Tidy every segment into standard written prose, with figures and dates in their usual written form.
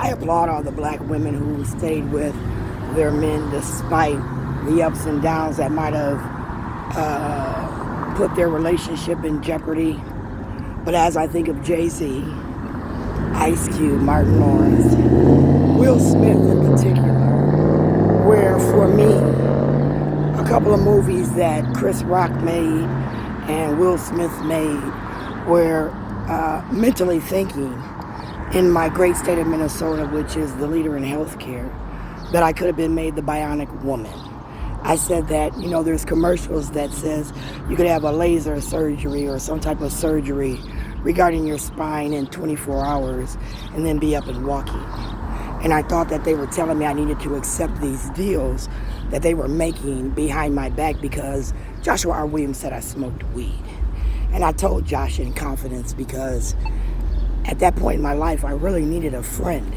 I applaud all the black women who stayed with their men despite the ups and downs that might have put their relationship in jeopardy. But as I think of Jay-Z, Ice Cube, Martin Lawrence, Will Smith in particular, where for me, a couple of movies that Chris Rock made and Will Smith made were mentally thinking in my great state of Minnesota, which is the leader in healthcare, that I could have been made the bionic woman. I said that, there's commercials that says you could have a laser surgery or some type of surgery regarding your spine in 24 hours and then be up and walking. And I thought that they were telling me I needed to accept these deals that they were making behind my back because Joshua R. Williams said I smoked weed. And I told Josh in confidence because at that point in my life, I really needed a friend.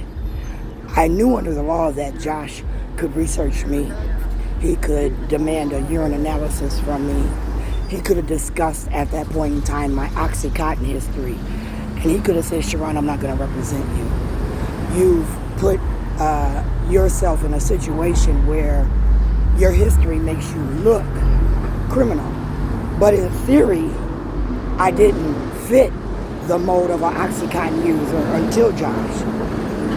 I knew under the law that Josh could research me. He could demand a urine analysis from me. He could have discussed at that point in time my Oxycontin history. And he could have said, Sharon, I'm not going to represent you. You've put yourself in a situation where your history makes you look criminal. But in theory, I didn't fit the mold of an Oxycontin user until Josh.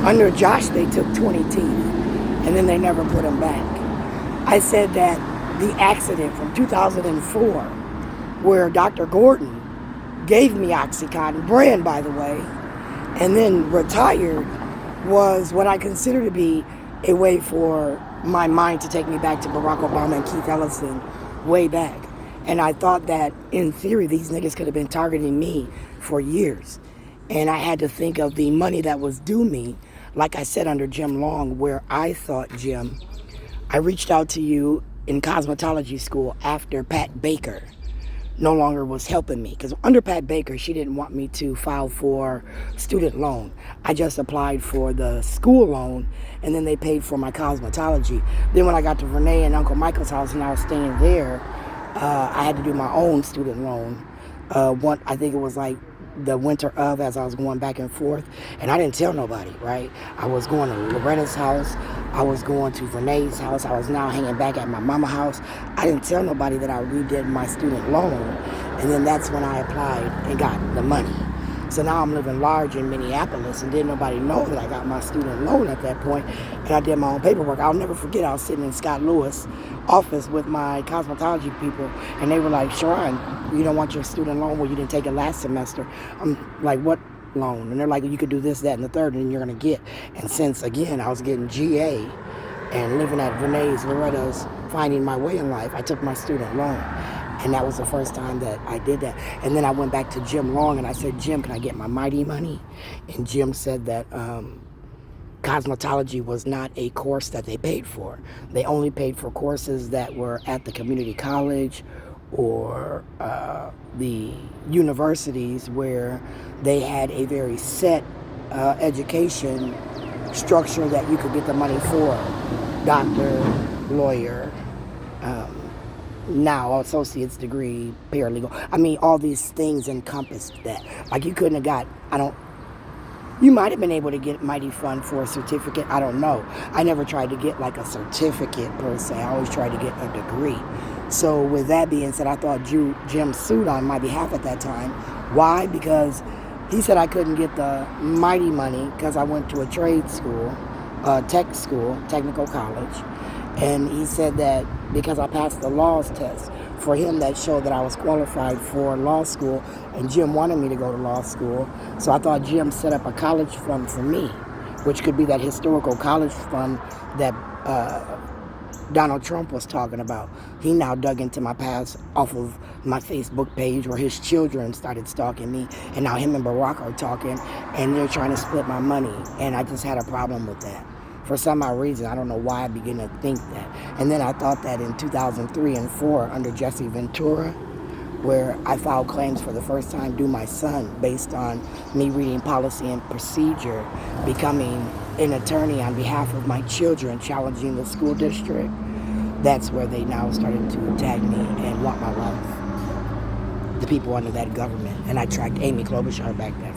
Under Josh, they took 20 teeth, and then they never put them back. I said that the accident from 2004, where Dr. Gordon gave me Oxycontin, brand by the way, and then retired, was what I consider to be a way for my mind to take me back to Barack Obama and Keith Ellison way back. And I thought that, in theory, these niggas could have been targeting me for years. And I had to think of the money that was due me, like I said, under Jim Long, where I thought, Jim, I reached out to you in cosmetology school after Pat Baker no longer was helping me. Because under Pat Baker, she didn't want me to file for student loan. I just applied for the school loan, and then they paid for my cosmetology. Then when I got to Renee and Uncle Michael's house and I was staying there, I had to do my own student loan. I think it was like the winter of, as I was going back and forth, and I didn't tell nobody, right? I was going to Loretta's house, I was going to Renee's house, I was now hanging back at my mama's house. I didn't tell nobody that I redid my student loan, and then that's when I applied and got the money. So now I'm living large in Minneapolis, and didn't nobody know that I got my student loan at that point, and I did my own paperwork. I'll never forget, I was sitting in Scott Lewis' office with my cosmetology people, and they were like, Sharon, you don't want your student loan? Well, you didn't take it last semester. I'm like, what loan? And they're like, you could do this, that, and the third, and you're going to get. And since, again, I was getting GA and living at Renee's, Loretta's, finding my way in life, I took my student loan. And that was the first time that I did that. And then I went back to Jim Long and I said, Jim, can I get my Mighty money? And Jim said that cosmetology was not a course that they paid for. They only paid for courses that were at the community college or the universities where they had a very set education structure that you could get the money for. Doctor, lawyer, now associate's degree, paralegal. I mean, all these things encompassed that. Like, you couldn't have got, you might have been able to get Mighty Fund for a certificate. I don't know. I never tried to get like a certificate per se. I always tried to get a degree. So with that being said, I thought Jim sued on my behalf at that time. Why? Because he said I couldn't get the Mighty money because I went to a trade school, technical college. And he said that because I passed the laws test, for him that showed that I was qualified for law school, and Jim wanted me to go to law school. So I thought Jim set up a college fund for me, which could be that historical college fund that Donald Trump was talking about. He now dug into my past off of my Facebook page where his children started stalking me, and now him and Barack are talking, and they're trying to split my money, and I just had a problem with that. For some odd reason, I don't know why I began to think that. And then I thought that in 2003 and 4 under Jesse Ventura, where I filed claims for the first time due my son based on me reading policy and procedure, becoming an attorney on behalf of my children, challenging the school district. That's where they now started to attack me and want my life. The people under that government. And I tracked Amy Klobuchar back then.